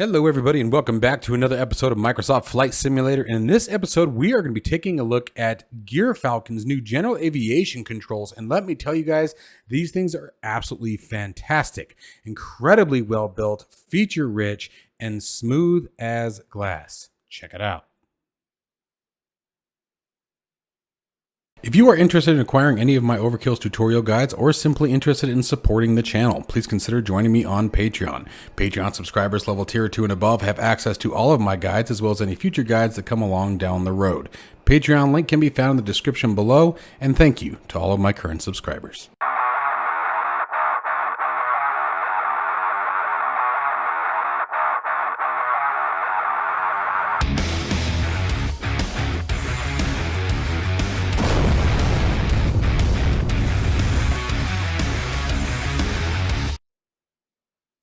Hello everybody and welcome back to another episode of Microsoft Flight Simulator. And in this episode, we are going to be taking a look at Gear Falcon's new General Aviation controls. And let me tell you guys, these things are absolutely fantastic. Incredibly well built, feature rich, and smooth as glass. Check it out. If you are interested in acquiring any of my Overkills tutorial guides or simply interested in supporting the channel, please consider joining me on Patreon. Patreon subscribers level tier 2 and above have access to all of my guides as well as any future guides that come along down the road. Patreon link can be found in the description below, and thank you to all of my current subscribers.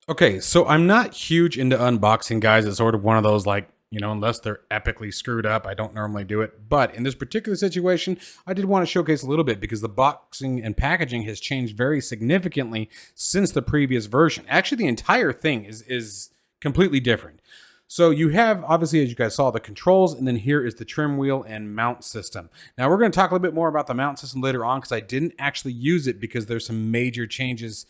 Okay, so I'm not huge into unboxing, guys. It's sort of one of those unless they're epically screwed up, I don't normally do it. But in this particular situation, I did want to showcase a little bit because the boxing and packaging has changed very significantly since the previous version. Actually, the entire thing is completely different. So you have, obviously, as you guys saw, the controls, and then here is the trim wheel and mount system. Now, we're going to talk a little bit more about the mount system later on because I didn't actually use it because there's some major changes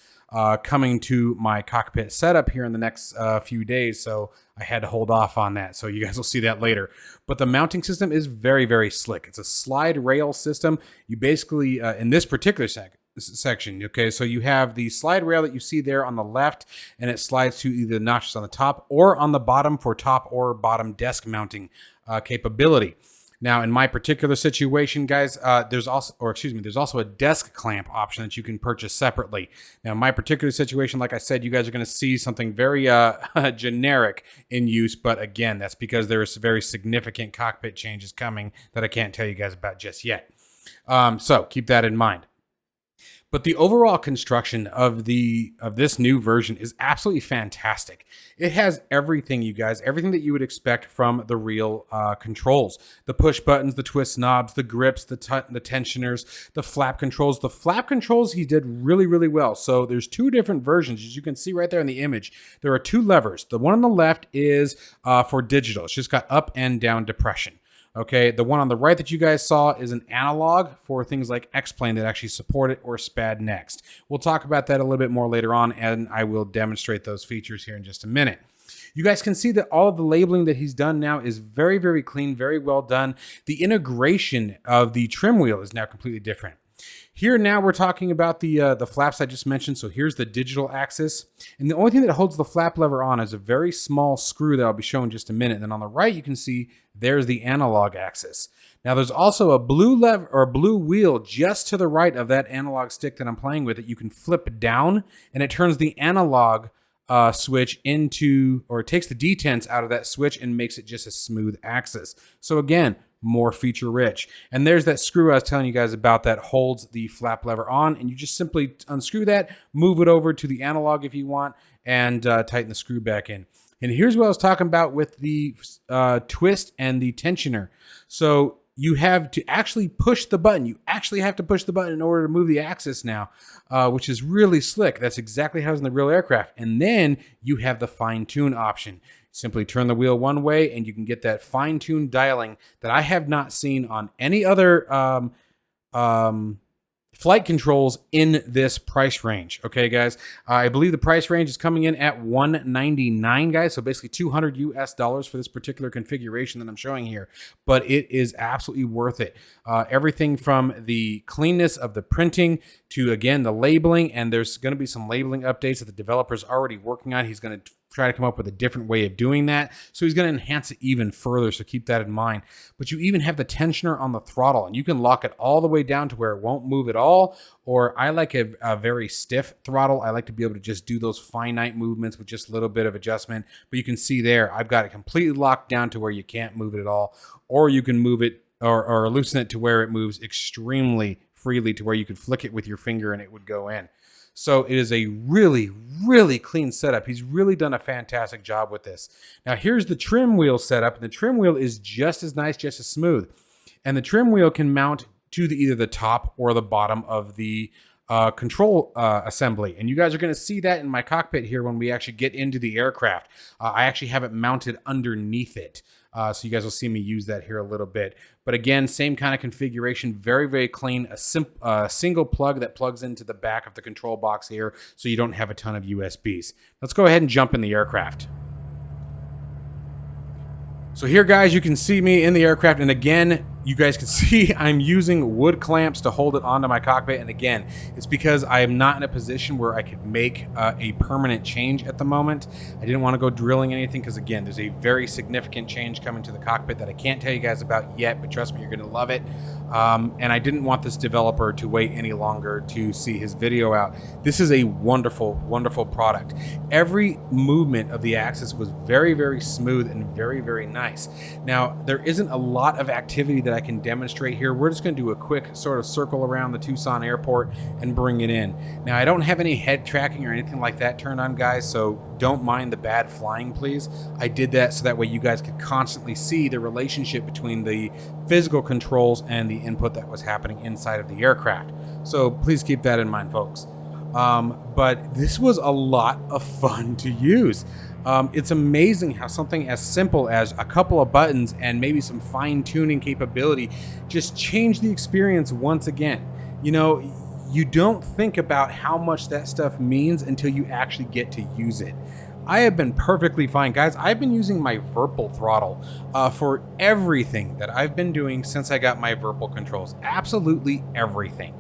coming to my cockpit setup here in the next few days, so I had to hold off on that. So you guys will see that later. But the mounting system is very, very slick. It's a slide rail system. You basically, in this particular section, okay, so you have the slide rail that you see there on the left, and it slides to either the notches on the top or on the bottom for top or bottom desk mounting capability. Now, in my particular situation, guys, there's also a desk clamp option that you can purchase separately. Now, in my particular situation, like I said, you guys are going to see something very generic in use, but again, that's because there is very significant cockpit changes coming that I can't tell you guys about just yet. So keep that in mind. But the overall construction of this new version is absolutely fantastic. It has everything, you guys, everything that you would expect from the real controls. The push buttons, the twist knobs, the grips, the tensioners, the flap controls. The flap controls he did really, really well. So there's two different versions, as you can see right there in the image. There are two levers. The one on the left is for digital. It's just got up and down depression. Okay, the one on the right that you guys saw is an analog for things like X-Plane that actually support it, or SPAD Next. We'll talk about that a little bit more later on, and I will demonstrate those features here in just a minute. You guys can see that all of the labeling that he's done now is very, very clean, very well done. The integration of the trim wheel is now completely different. Here now we're talking about the flaps I just mentioned. So here's the digital axis. And the only thing that holds the flap lever on is a very small screw that I'll be showing in just a minute. And then on the right, you can see there's the analog axis. Now there's also a blue lever or a blue wheel just to the right of that analog stick that I'm playing with that you can flip down, and it turns the analog switch into, or it takes the detents out of that switch and makes it just a smooth axis. So again, more feature rich. And there's that screw I was telling you guys about that holds the flap lever on, and you just simply unscrew that, move it over to the analog if you want, and tighten the screw back in. And here's what I was talking about with the twist and the tensioner. So you have to actually push the button. You actually have to push the button in order to move the axis now, which is really slick. That's exactly how it's in the real aircraft. And then you have the fine tune option. Simply turn the wheel one way and you can get that fine-tuned dialing that I have not seen on any other flight controls in this price range. Okay, guys, I believe the price range is coming in at $199, guys. So basically $200 US for this particular configuration that I'm showing here. But it is absolutely worth it. Everything from the cleanness of the printing to, again, the labeling. And there's going to be some labeling updates that the developer's already working on. He's going to try to come up with a different way of doing that. So he's going to enhance it even further. So keep that in mind. But you even have the tensioner on the throttle, and you can lock it all the way down to where it won't move at all. Or I like a very stiff throttle. I like to be able to just do those finite movements with just a little bit of adjustment. But you can see there, I've got it completely locked down to where you can't move it at all. Or you can move it or loosen it to where it moves extremely freely to where you could flick it with your finger and it would go in. So it is a really, really clean setup. He's really done a fantastic job with this. Now here's the trim wheel setup, and the trim wheel is just as nice, just as smooth. And the trim wheel can mount to either the top or the bottom of the control assembly. And you guys are going to see that in my cockpit here when we actually get into the aircraft. I actually have it mounted underneath it. So you guys will see me use that here a little bit. But again, same kind of configuration, very, very clean. A single plug that plugs into the back of the control box here, so you don't have a ton of USBs. Let's go ahead and jump in the aircraft. So here, guys, you can see me in the aircraft, and again, you guys can see I'm using wood clamps to hold it onto my cockpit. And again, it's because I am not in a position where I could make a permanent change at the moment. I didn't want to go drilling anything because, again, there's a very significant change coming to the cockpit that I can't tell you guys about yet, but trust me, you're going to love it. And I didn't want this developer to wait any longer to see his video out. This is a wonderful, wonderful product. Every movement of the axis was very, very smooth and very, very nice. Now, there isn't a lot of activity that I can demonstrate here. We're just going to do a quick sort of circle around the Tucson airport and bring it in. Now, I don't have any head tracking or anything like that turned on, guys, so don't mind the bad flying, please. I did that so that way you guys could constantly see the relationship between the physical controls and the input that was happening inside of the aircraft. So please keep that in mind, folks. But this was a lot of fun to use. It's amazing how something as simple as a couple of buttons and maybe some fine-tuning capability just changed the experience once again. You know, you don't think about how much that stuff means until you actually get to use it. I have been perfectly fine, guys. I've been using my Virpil throttle for everything that I've been doing since I got my Virpil controls. Absolutely everything.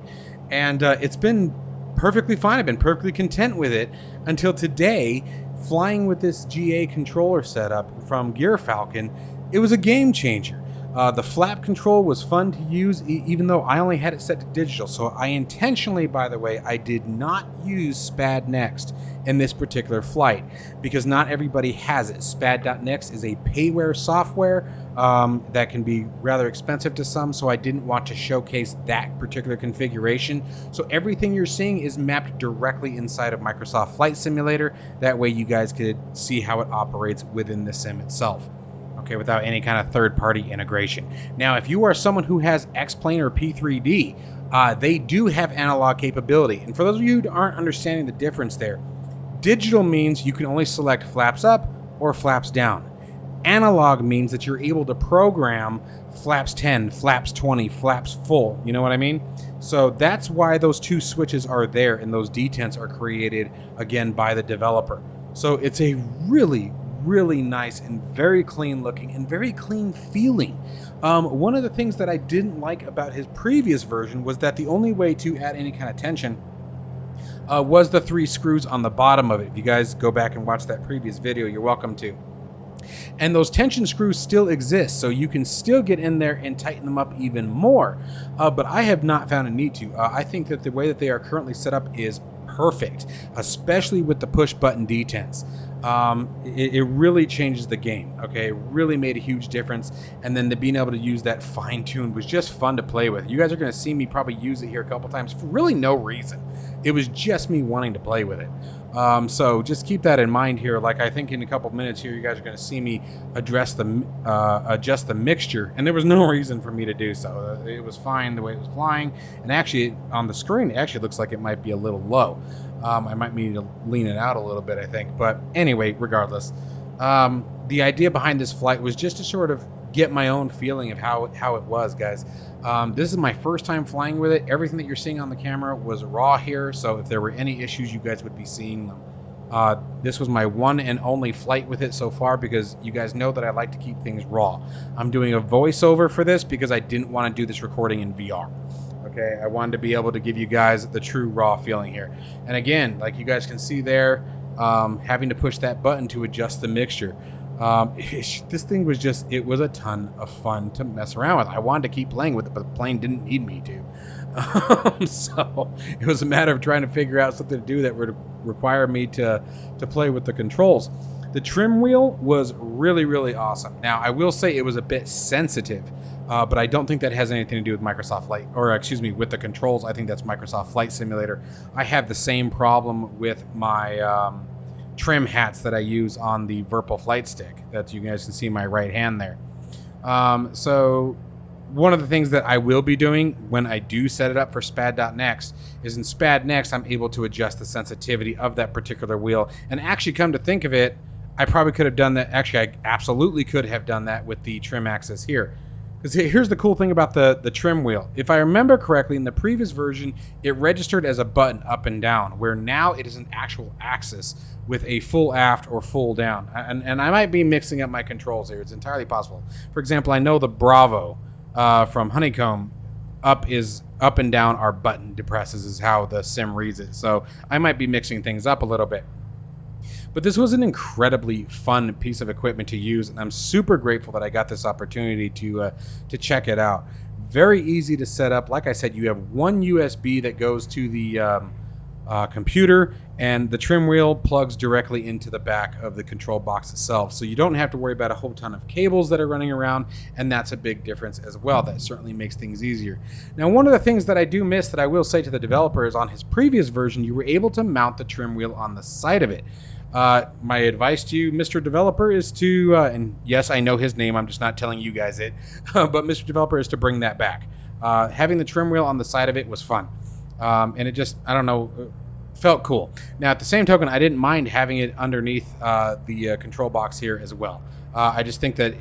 And it's been perfectly fine. I've been perfectly content with it until today. Flying with this GA controller setup from Gear Falcon, it was a game changer. The flap control was fun to use, even though I only had it set to digital. So I intentionally, by the way, I did not use SPAD Next in this particular flight because not everybody has it. SPAD.next is a payware software that can be rather expensive to some, so I didn't want to showcase that particular configuration. So everything you're seeing is mapped directly inside of Microsoft Flight Simulator. That way you guys could see how it operates within the sim itself. Okay, without any kind of third-party integration. Now, if you are someone who has X-Plane or P3D, they do have analog capability. And for those of you who aren't understanding the difference there, digital means you can only select flaps up or flaps down. Analog means that you're able to program flaps 10, flaps 20, flaps full. You know what I mean? So that's why those two switches are there and those detents are created, again, by the developer. So it's a really nice and very clean looking and very clean feeling. One of the things that I didn't like about his previous version was that the only way to add any kind of tension was the 3 screws on the bottom of it. If you guys go back and watch that previous video, you're welcome to. And those tension screws still exist, so you can still get in there and tighten them up even more. But I have not found a need to. I think that the way that they are currently set up is perfect, especially with the push button detents. It really changes the game. Okay, it really made a huge difference. And then being able to use that fine tune was just fun to play with. You guys are going to see me probably use it here a couple times for really no reason. It was just me wanting to play with it. So just keep that in mind here. Like, I think in a couple minutes here, you guys are going to see me adjust the mixture, and there was no reason for me to do so. It was fine the way it was flying, and actually on the screen, it actually looks like it might be a little low. I might need to lean it out a little bit, I think. But anyway, regardless, the idea behind this flight was just to sort of get my own feeling of how it was, guys. This is my first time flying with it. Everything that you're seeing on the camera was raw here, so if there were any issues, you guys would be seeing them. This was my one and only flight with it so far because you guys know that I like to keep things raw. I'm doing a voiceover for this because I didn't want to do this recording in VR. Okay, I wanted to be able to give you guys the true raw feeling here. And again, like you guys can see there, having to push that button to adjust the mixture. This thing was just, it was a ton of fun to mess around with. I wanted to keep playing with it, but the plane didn't need me to. So it was a matter of trying to figure out something to do that would require me to play with the controls. The trim wheel was really awesome. Now, I will say it was a bit sensitive, but I don't think that has anything to do with Microsoft Flight, or excuse me, with the controls. I think that's Microsoft Flight Simulator. I have the same problem with my trim hats that I use on the Virpil flight stick that you guys can see my right hand there. So one of the things that I will be doing when I do set it up for SPAD.next is in SPAD.next, I'm able to adjust the sensitivity of that particular wheel. And actually, come to think of it, I probably could have done that. Actually, I absolutely could have done that with the trim axis here. Because here's the cool thing about the trim wheel. If I remember correctly, in the previous version, it registered as a button up and down, where now it is an actual axis with a full aft or full down. And I might be mixing up my controls here. It's entirely possible. For example, I know the Bravo from Honeycomb up and down are button depresses is how the sim reads it. So I might be mixing things up a little bit. But this was an incredibly fun piece of equipment to use, and I'm super grateful that I got this opportunity to check it out. Very easy to set up. Like I said, you have one USB that goes to the computer, and the trim wheel plugs directly into the back of the control box itself. So you don't have to worry about a whole ton of cables that are running around, and that's a big difference as well. That certainly makes things easier. Now, one of the things that I do miss that I will say to the developer is on his previous version, you were able to mount the trim wheel on the side of it. My advice to you, Mr. Developer, is to, and yes, I know his name, I'm just not telling you guys it, but Mr. Developer is to bring that back. Having the trim wheel on the side of it was fun. And it just, I don't know, felt cool. Now, at the same token, I didn't mind having it underneath the control box here as well. I just think that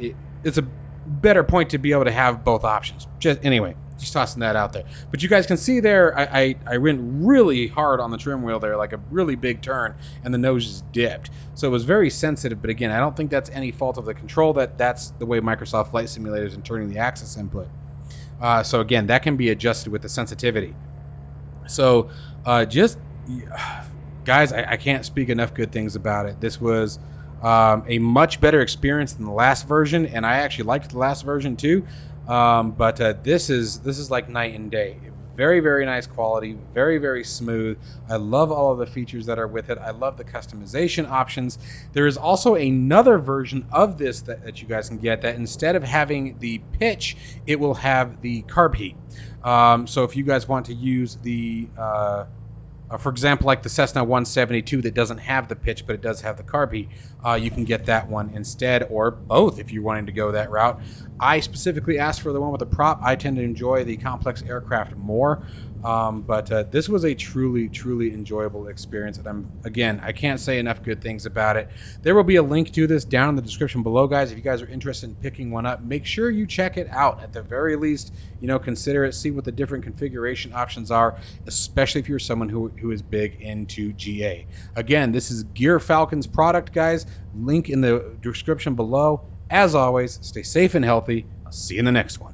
it's a better point to be able to have both options. Anyway, just tossing that out there. But you guys can see there, I went really hard on the trim wheel there, like a really big turn, and the nose just dipped. So it was very sensitive, but again, I don't think that's any fault of the control. That's the way Microsoft Flight Simulator is in turning the axis input. So again, that can be adjusted with the sensitivity. So guys, I can't speak enough good things about it. This was a much better experience than the last version, and I actually liked the last version too. But this is like night and day. Very, very nice quality, very, very smooth. I love all of the features that are with it. I love the customization options. There is also another version of this that you guys can get that instead of having the pitch, it will have the carb heat. So if you guys want to use the for example, like the Cessna 172 that doesn't have the pitch, but it does have the carb heat, you can get that one instead, or both if you're wanting to go that route. I specifically asked for the one with the prop. I tend to enjoy the complex aircraft more, but this was a truly, truly enjoyable experience. And I can't say enough good things about it. There will be a link to this down in the description below, guys. If you guys are interested in picking one up, make sure you check it out. At the very least, consider it, see what the different configuration options are, especially if you're someone who is big into GA. Again, this is Gear Falcon's product, guys. Link in the description below. As always, stay safe and healthy. I'll see you in the next one.